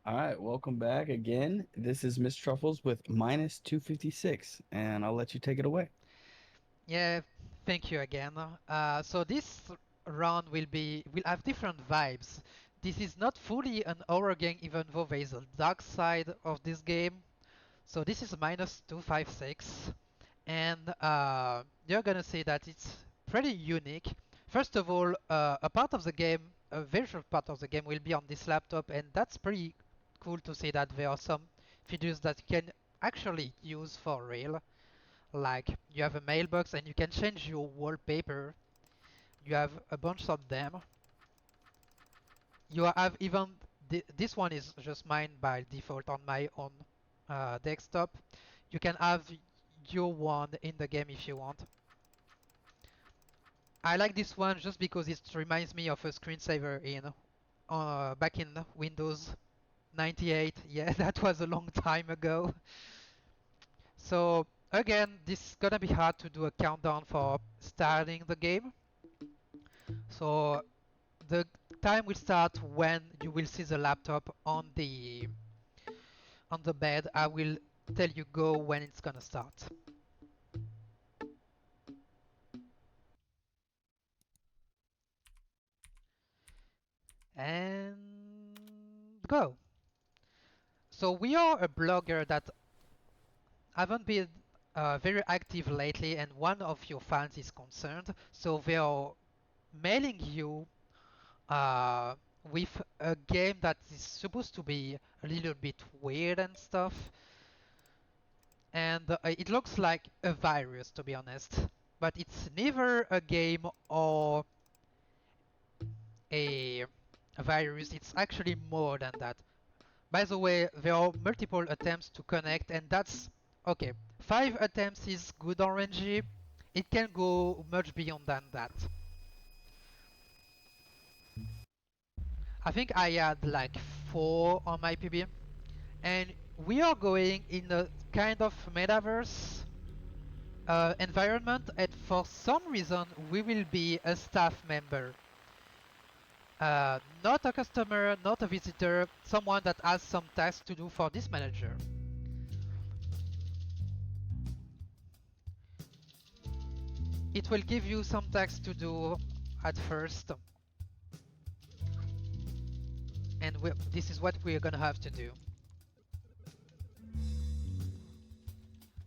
All right, welcome back again. This is MsTruffles with minus 256, and I'll let you take it away. Yeah, thank you again. So this round will have different vibes. This is not fully an horror game, even though there is a dark side of this game. So this is minus 256, and you're gonna see that it's pretty unique. First of all, a part of the game, a virtual part of the game, will be on this laptop, and that's pretty cool to see that there are some features that you can actually use for real. Like you have a mailbox and you can change your wallpaper. You have a bunch of them. You have even this one is just mine by default on my own desktop. You can have your one in the game if you want. I like this one just because it reminds me of a screensaver in back in Windows 98. Yeah, that was a long time ago. So again, this is gonna be hard to do a countdown for starting the game. So the time will start when you will see the laptop on the bed. I will tell you go when it's gonna start. And go. So we are a blogger that haven't been very active lately, and one of your fans is concerned. So they are mailing you with a game that is supposed to be a little bit weird and stuff. And it looks like a virus, to be honest. But it's neither a game or a, a virus, it's actually more than that. By the way, there are multiple attempts to connect, and that's okay. 5 attempts is good RNG. It can go much beyond than that. I think I had like 4 on my PB, and we are going in a kind of metaverse environment, and for some reason we will be a staff member. Not a customer, not a visitor, someone that has some tasks to do for this manager. It will give you some tasks to do at first, and this is what we're gonna have to do.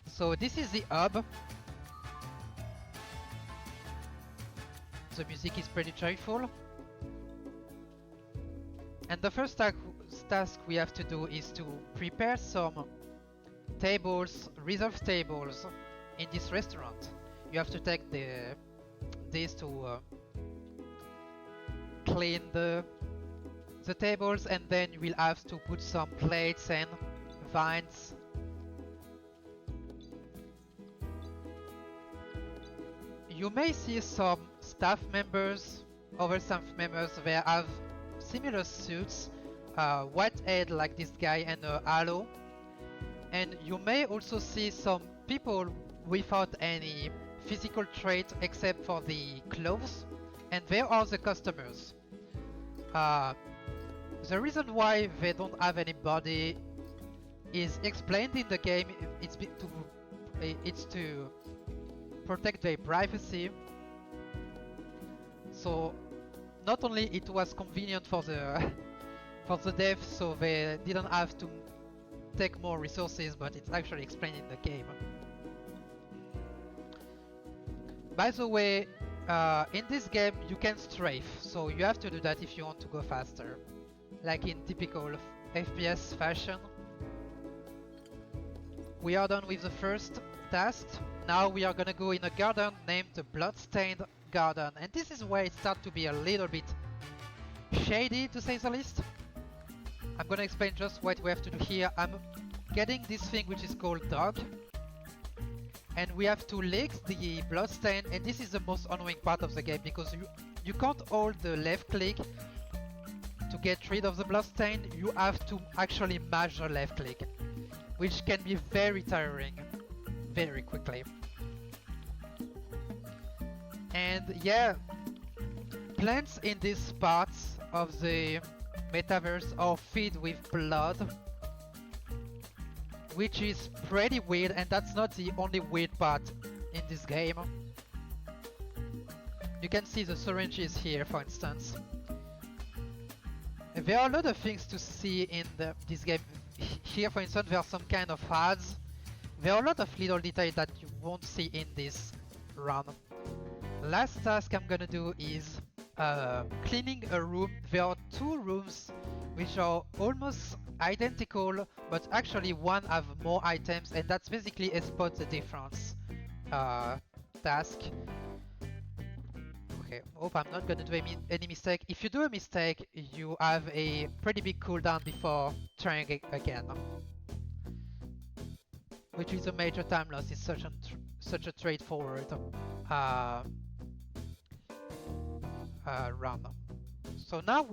So this is the hub. The music is pretty joyful. And the first task we have to do is to prepare some tables, reserved tables in this restaurant. You have to take this to clean the tables, and then you will have to put some plates and vines. You may see some staff members, other staff members, they have similar suits, white head like this guy and a halo. And you may also see some people without any physical trait except for the clothes, and they are the customers. Uh, the reason why they don't have any body is explained in the game. It's to protect their privacy. So not only it was convenient for the for the devs, so they didn't have to take more resources, but it's actually explained in the game. By the way, in this game you can strafe, so you have to do that if you want to go faster, like in typical FPS fashion. We are done with the first task. Now we are gonna go in a garden named the Bloodstained Garden, and this is where it starts to be a little bit shady, to say the least. I'm gonna explain just what we have to do here. I'm getting this thing which is called dog, and we have to lick the bloodstain, and this is the most annoying part of the game because you can't hold the left click to get rid of the bloodstain. You have to actually mash the left click, which can be very tiring very quickly. And yeah, plants in these parts of the metaverse are filled with blood, which is pretty weird, and that's not the only weird part in this game. You can see the syringes here, for instance. There are a lot of things to see in this game. Here, for instance, there are some kind of ads. There are a lot of little details that you won't see in this run. Last task I'm gonna do is cleaning a room. There are two rooms which are almost identical, but actually one have more items, and that's basically a spot the difference task. Okay, hope I'm not gonna do any mistake. If you do a mistake, you have a pretty big cooldown before trying again, which is a major time loss. It's such a straightforward run. So now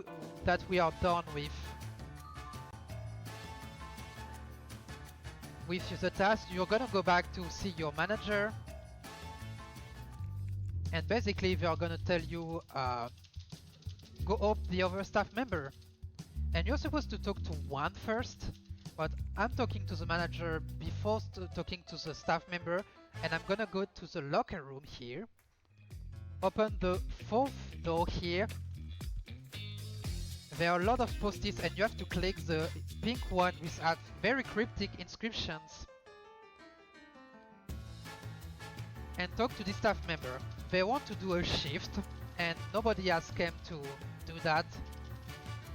that we are done with the task, you're gonna go back to see your manager, and basically they are gonna tell you go up the other staff member, and you're supposed to talk to one first, but I'm talking to the manager before talking to the staff member, and I'm gonna go to the locker room here, open the fourth door here. There are a lot of post-its, and you have to click the pink one with very cryptic inscriptions and talk to the staff member. They want to do a shift, and nobody has come to do that.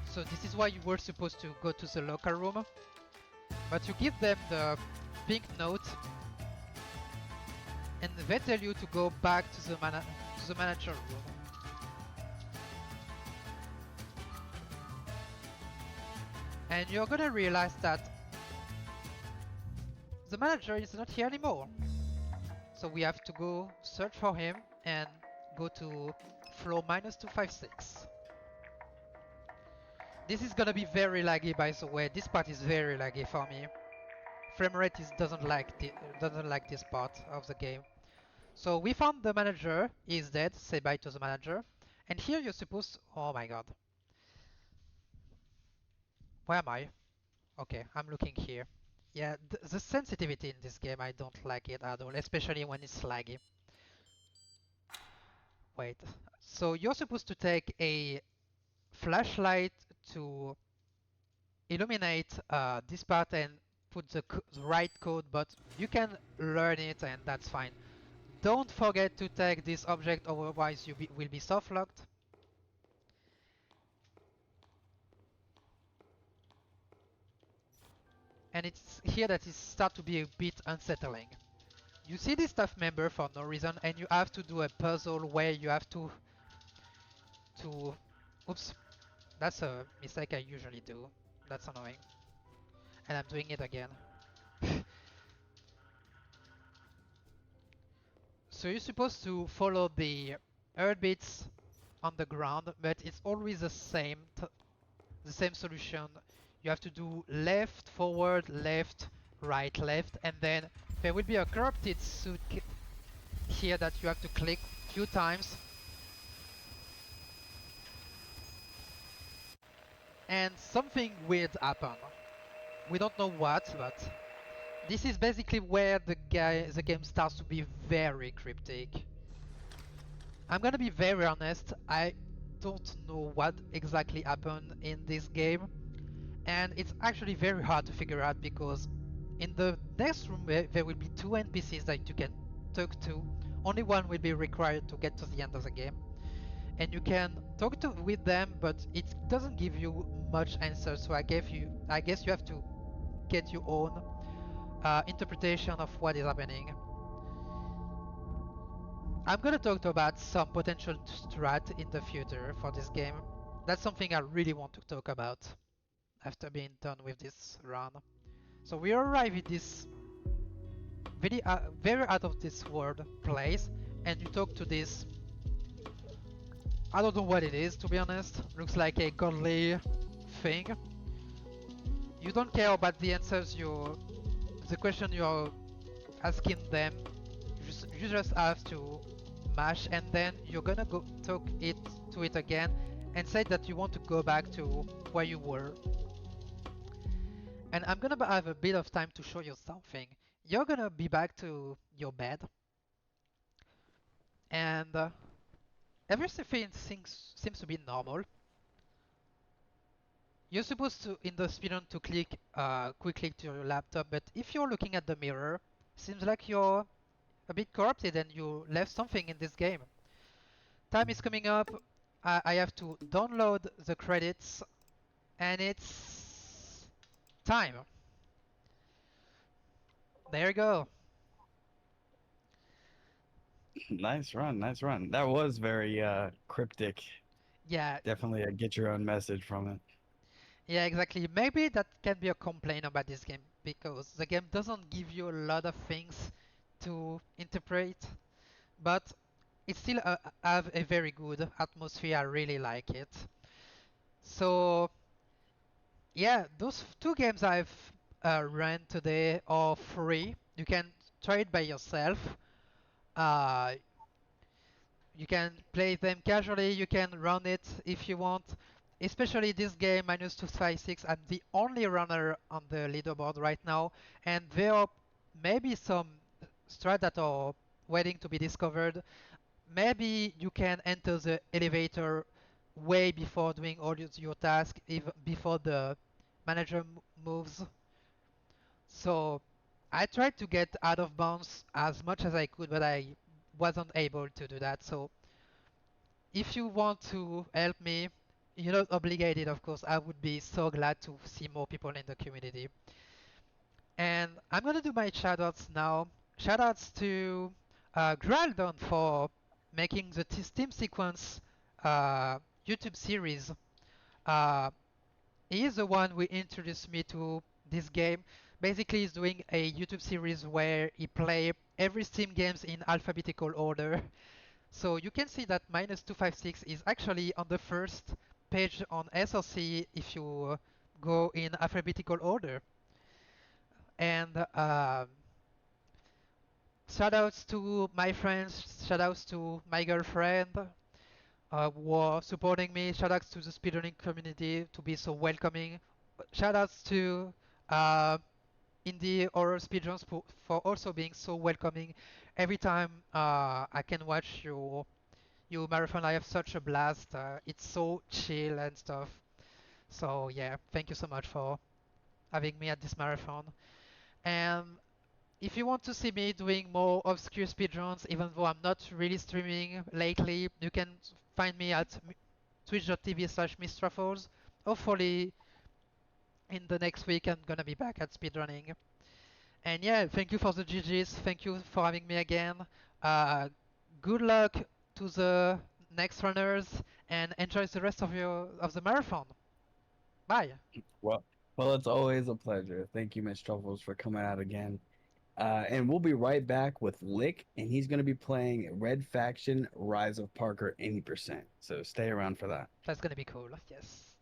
So this is why you were supposed to go to the locker room. But you give them the pink note, and they tell you to go back to the manager room. And you're gonna realize that the manager is not here anymore. So we have to go search for him and go to floor -256. This is gonna be very laggy, by the way. This part is very laggy for me. Framerate doesn't like this part of the game. So we found the manager. He's dead. Say bye to the manager. And here you're supposed. Oh my god. Where am I? Okay, I'm looking here. Yeah, the sensitivity in this game, I don't like it at all, especially when it's laggy. Wait. So you're supposed to take a flashlight to illuminate this part and put the right code, but you can learn it and that's fine. Don't forget to take this object, otherwise you will be soft locked. And it's here that it starts to be a bit unsettling. You see this staff member for no reason, and you have to do a puzzle where you have to oops, that's a mistake I usually do. That's annoying. And I'm doing it again. So you're supposed to follow the earth bits on the ground, but it's always the same solution. You have to do left, forward, left, right, left, and then there will be a corrupted suit here that you have to click a few times. And something weird happened. We don't know what, but this is basically where the game starts to be very cryptic. I'm gonna be very honest, I don't know what exactly happened in this game. And it's actually very hard to figure out because in the next room there will be two NPCs that you can talk to. Only one will be required to get to the end of the game. And you can talk with them, but it doesn't give you much answers. So I guess you have to get your own interpretation of what is happening. I'm gonna talk about some potential strat in the future for this game. That's something I really want to talk about after being done with this run. So we arrive at this very out of this world place, and you talk to this, I don't know what it is, to be honest. Looks like a godly thing. You don't care about the answers the question you're asking them. You just have to mash, and then you're gonna go talk to it again, and say that you want to go back to where you were. And I'm gonna have a bit of time to show you something. You're gonna be back to your bed, and everything seems to be normal. You're supposed to, in the speedrun, to click quick click to your laptop, but if you're looking at the mirror, seems like you're a bit corrupted and you left something in this game. Time is coming up. I have to download the credits, and it's time. There you go. Nice run, nice run. That was very cryptic. Yeah, Definitely a get your own message from it. yeah, exactly. Maybe that can be a complaint about this game because the game doesn't give you a lot of things to interpret, but it still have a very good atmosphere. I really like it. So yeah, those two games I've run today are free. You can try it by yourself. Uh, you can play them casually. You can run it if you want. Especially this game, minus 256. I'm the only runner on the leaderboard right now, and there are maybe some strats that are waiting to be discovered. Maybe you can enter the elevator way before doing all your tasks, even before the manager moves. So I tried to get out of bounds as much as I could, but I wasn't able to do that. So if you want to help me, you're not obligated, of course. I would be so glad to see more people in the community. And I'm gonna do my shoutouts now. Shoutouts to Graldon for making the Steam Sequence YouTube series. Uh, he is the one who introduced me to this game. Basically, he's doing a YouTube series where he play every Steam games in alphabetical order. So you can see that minus 256 is actually on the first page on SLC if you go in alphabetical order. And shoutouts to my friends, shoutouts to my girlfriend who are supporting me, shoutouts to the speedrunning community to be so welcoming. Shoutouts to uh, indie horror speedruns for also being so welcoming. Every time I can watch you marathon, I have such a blast. It's so chill and stuff. So yeah, thank you so much for having me at this marathon. And if you want to see me doing more obscure speedruns, even though I'm not really streaming lately, you can find me at twitch.tv/MsTruffles. Hopefully, in the next week, I'm gonna be back at speedrunning. And yeah, thank you for the GGs. Thank you for having me again. Uh, Good luck to the next runners, and enjoy the rest of the marathon. Bye. Well, well, it's always a pleasure. Thank you, Miss Truffles, for coming out again. And we'll be right back with Lick, and he's going to be playing Red Faction Rise of Parker 80%. So stay around for that. That's gonna be cool. Yes.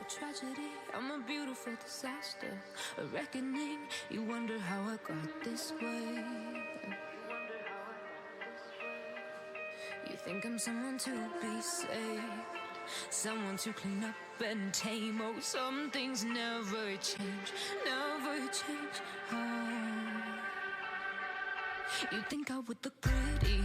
Tragedy, I'm a beautiful disaster, a reckoning. You wonder how I got this way. You think I'm someone to be saved, someone to clean up and tame. Oh, some things never change, never change. Oh. You think I would look pretty